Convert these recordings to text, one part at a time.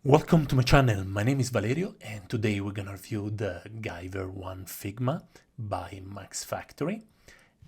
Welcome to my channel. My name is Valerio and today we're gonna review the Guyver 1 Figma by Max Factory.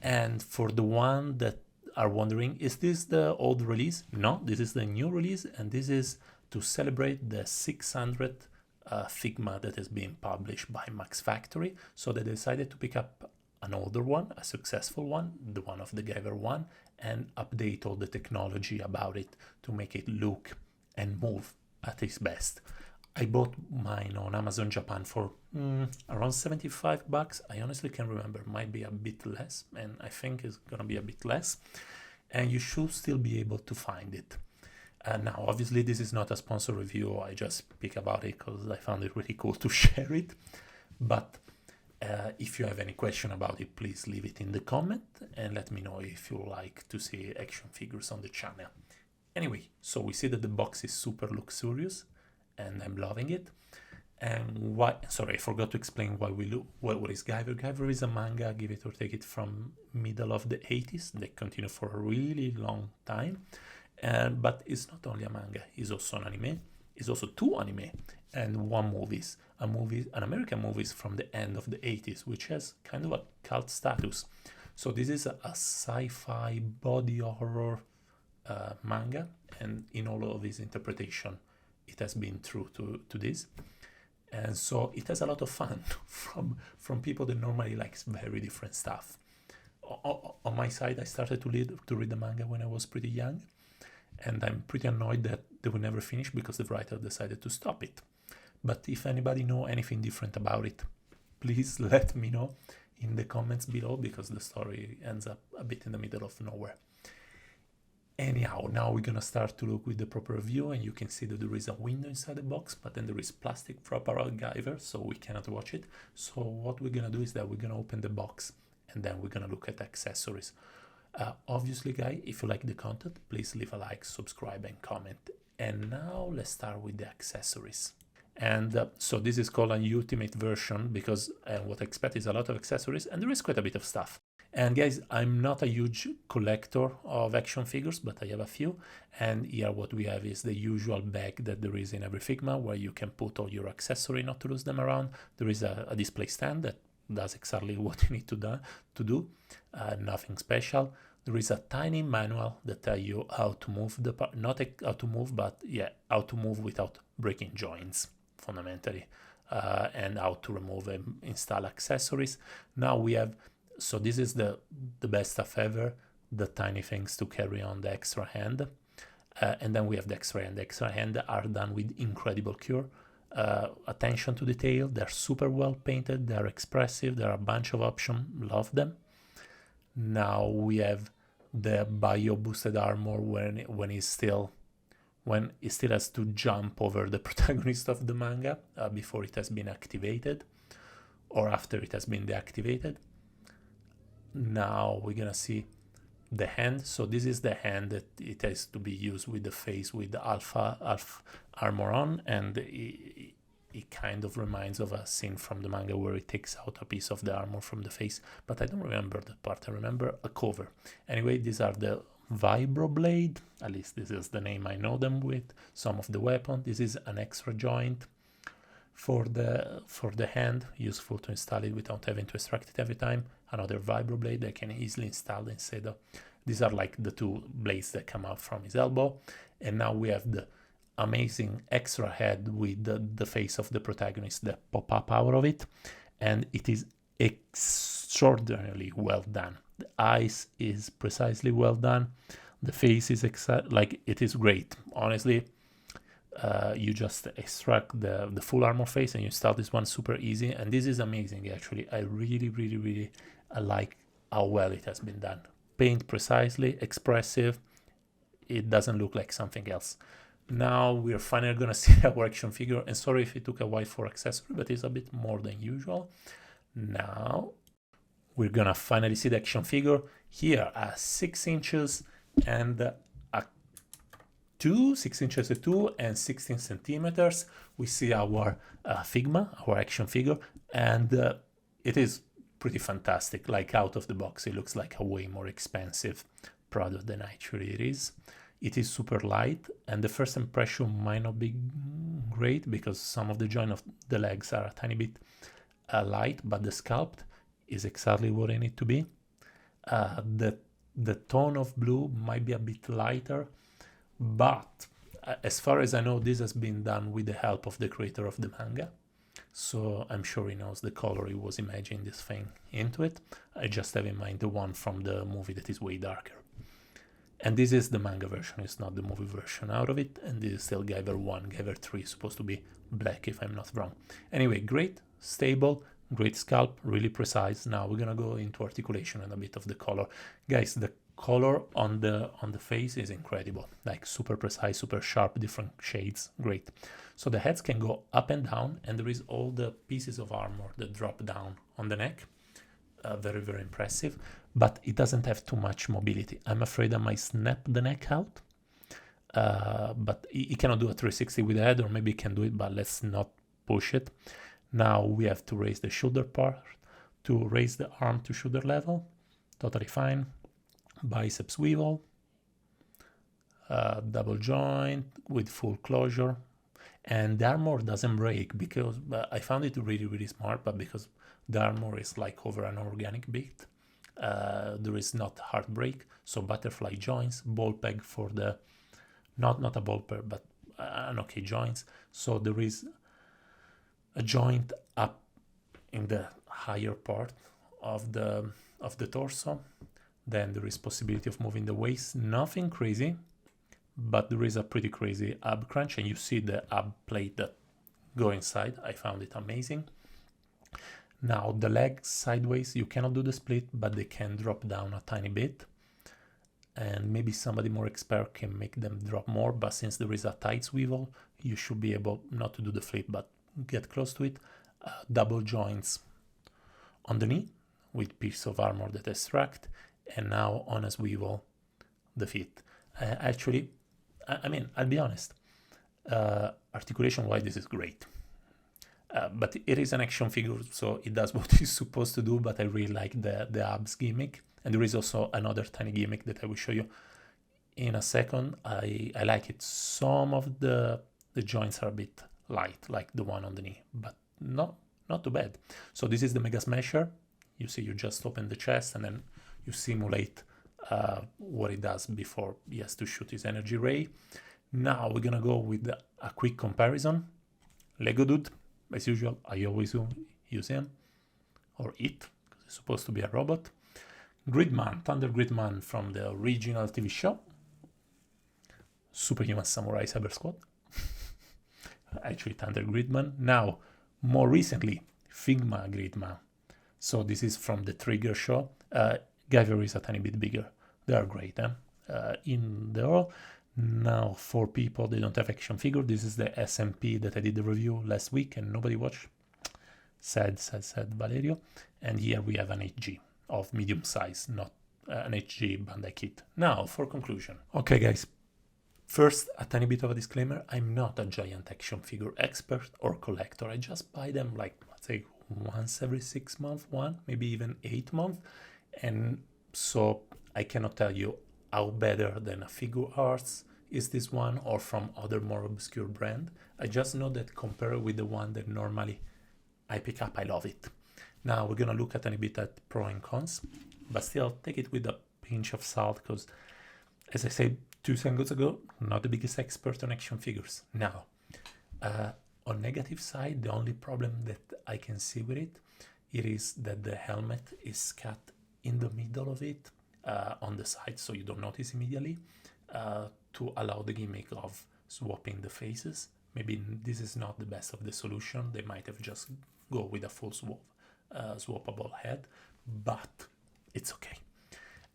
And for the one that are wondering, is this the old release? No, this is the new release, and this is to celebrate the 600 Figma that has been published by Max Factory. So they decided to pick up an older one, a successful one, the one of the Guyver 1, and update all the technology about it to make it look and move at its best. I bought mine on Amazon Japan for around 75 bucks. I honestly can't remember, might be a bit less, and I think it's gonna be a bit less, and you should still be able to find it. Now obviously this is not a sponsor review, I just speak about it because I found it really cool to share it. But if you have any question about it, please leave it in the comment and let me know if you like to see action figures on the channel. Anyway, so we see that the box is super luxurious and I'm loving it. And why, sorry, I forgot to explain why we look, what is Guyver. Guyver is a manga, give it or take it, from middle of the 80s. They continue for a really long time. But it's not only a manga, it's also an anime. It's also two anime and one movies. An American movies from the end of the 80s, which has kind of a cult status. So this is a sci-fi body horror manga, and in all of his interpretation it has been true to this, and so it has a lot of fun from people that normally likes very different stuff. On my side, I started to read the manga when I was pretty young, and I'm pretty annoyed that they will never finish because the writer decided to stop it. But if anybody know anything different about it, please let me know in the comments below, because the story ends up a bit in the middle of nowhere. Anyhow, now we're gonna start to look with the proper view, and you can see that there is a window inside the box, but then there is plastic wrap around Guyver, so we cannot watch it. So what we're gonna do is that we're gonna open the box and then we're gonna look at accessories. Obviously, guys, if you like the content, please leave a like, subscribe and comment. And now let's start with the accessories. And so this is called an ultimate version because what I expect is a lot of accessories, and there is quite a bit of stuff. And guys, I'm not a huge collector of action figures, but I have a few. And here what we have is the usual bag that there is in every Figma, where you can put all your accessory not to lose them around. There is a display stand that does exactly what you need to do. Nothing special. There is a tiny manual that tells you how to move the part, not how to move, but yeah, how to move without breaking joints, fundamentally, and how to remove and install accessories. Now we have, so this is the best stuff ever, the tiny things to carry on the extra hand. And then we have the extra hand. The extra hand are done with incredible cure. Attention to detail, they're super well painted, they're expressive, there are a bunch of options, love them. Now we have the bio boosted armor when it still has to jump over the protagonist of the manga before it has been activated or after it has been deactivated. Now we're gonna see the hand. So this is the hand that it has to be used with the face with the alpha armor on, and it kind of reminds of a scene from the manga where it takes out a piece of the armor from the face, but I don't remember that part. I remember a cover. Anyway, these are the vibroblade, at least this is the name I know them with. Some of the weapon. This is an extra joint for the hand, useful to install it without having to extract it every time. Another vibroblade I can easily install instead of, these are like the two blades that come out from his elbow. And now we have the amazing extra head with the face of the protagonist that pop up out of it, and it is extraordinarily well done. The eyes is precisely well done, the face is like, it is great, honestly. You just extract the full armor face and you install this one super easy, and this is amazing actually. I really like how well it has been done. Paint precisely, expressive, it doesn't look like something else. Now we're finally gonna see our action figure, and sorry if it took a while for accessory, but it's a bit more than usual. Now we're gonna finally see the action figure here at 6 inches and 6 inches at 2 and 16 centimeters. We see our Figma, our action figure, and it is pretty fantastic. Like out of the box, it looks like a way more expensive product than actually it is. It is super light, and the first impression might not be great because some of the joint of the legs are a tiny bit light, but the sculpt is exactly what it needs to be. The tone of blue might be a bit lighter, but as far as I know, this has been done with the help of the creator of the manga. So I'm sure he knows the color he was imagining this thing into it. I just have in mind the one from the movie that is way darker. And this is the manga version, it's not the movie version out of it. And this is still Guyver 1, Guyver 3 is supposed to be black if I'm not wrong. Anyway, great, stable, great sculpt, really precise. Now we're gonna go into articulation and a bit of the color. Guys, the color on the face is incredible, like super precise, super sharp, different shades, great. So the heads can go up and down, and there is all the pieces of armor that drop down on the neck. Very, very impressive, but it doesn't have too much mobility. I'm afraid I might snap the neck out, but it cannot do a 360 with the head, or maybe it can do it, but let's not push it. Now we have to raise the shoulder part, to raise the arm to shoulder level, totally fine. Bicep swivel, double joint with full closure, and the armor doesn't break because I found it really, really smart, but because the armor is like over an organic bit, there is not hard break. So butterfly joints, ball peg for the, not a ball peg, but an okay joints. So there is a joint up in the higher part of the torso. Then there is possibility of moving the waist, nothing crazy, but there is a pretty crazy ab crunch, and you see the ab plate that go inside. I found it amazing. Now the legs sideways, you cannot do the split, but they can drop down a tiny bit, and maybe somebody more expert can make them drop more, but since there is a tight swivel, you should be able not to do the flip, but get close to it. Double joints on the knee with piece of armor that is tracked, and now on a swivel the feet. Actually, I mean, I'll be honest, articulation wise this is great, but it is an action figure, so it does what it's supposed to do. But I really like the abs gimmick, and there is also another tiny gimmick that I will show you in a second. I like it. Some of the joints are a bit light, like the one on the knee, but not too bad. So this is the Mega Smasher. You see, you just open the chest and then you simulate what it does before he has to shoot his energy ray. Now we're gonna go with a quick comparison. Lego Dude, as usual, I always use him, or it, because it's supposed to be a robot. Gridman, Thunder Gridman from the original TV show. Superhuman Samurai Cyber Squad. Actually, Thunder Gridman. Now, more recently, Figma Gridman. So this is from the Trigger show. Guyver is a tiny bit bigger. They are great, in the all. Now, for people they don't have action figure, this is the SMP that I did the review last week and nobody watched. Sad Valerio. And here we have an HG of medium size, not an HG Bandai kit. Now, for conclusion. Okay, guys. First, a tiny bit of a disclaimer. I'm not a giant action figure expert or collector. I just buy them like, let's say, once every 6 months, maybe even 8 months. And so I cannot tell you how better than a Figure Arts is this one or from other more obscure brand. I just know that compared with the one that normally I pick up, I love it. Now we're gonna look at a bit at pro and cons, but still take it with a pinch of salt because, as I said 2 seconds ago, not the biggest expert on action figures. Now, on negative side, the only problem that I can see with it is that the helmet is cut in the middle of it, on the side, so you don't notice immediately, to allow the gimmick of swapping the faces. Maybe this is not the best of the solution. They might have just go with a full swappable head, but it's okay.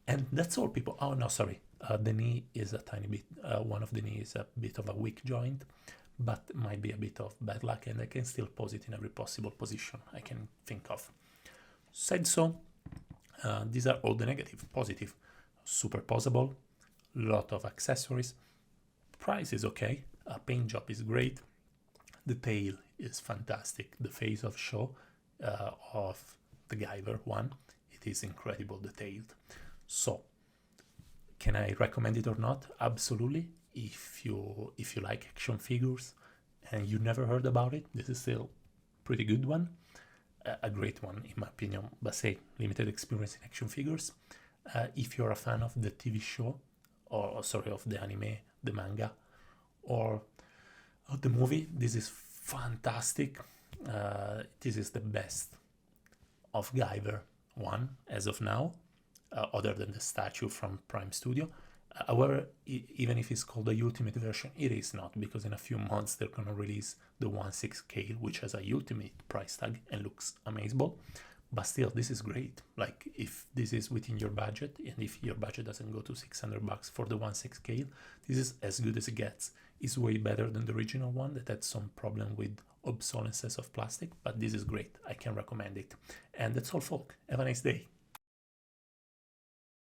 And that's all, people. Oh no, sorry. The knee is a tiny bit, one of the knee is a bit of a weak joint, but might be a bit of bad luck, and I can still pose it in every possible position I can think of. Said so, these are all the negative. Positive, super posable, lot of accessories, price is okay, paint job is great, the tail is fantastic, the face of show of the Guyver one, it is incredible detailed. So, can I recommend it or not? Absolutely. If you like action figures and you never heard about it, this is still pretty good one, a great one in my opinion. But say limited experience in action figures. If you're a fan of the TV show, or sorry, of the anime, the manga, or of the movie, this is fantastic. This is the best of Guyver 1 as of now, other than the statue from Prime Studio. However, even if it's called the ultimate version, it is not, because in a few months they're gonna release the 1/6 scale, which has a ultimate price tag and looks amazing. But still, this is great. Like, if this is within your budget, and if your budget doesn't go to $600 for the 1/6 scale, this is as good as it gets. It's way better than the original one that had some problem with obsolescence of plastic, but this is great. I can recommend it. And that's all, folk. Have a nice day.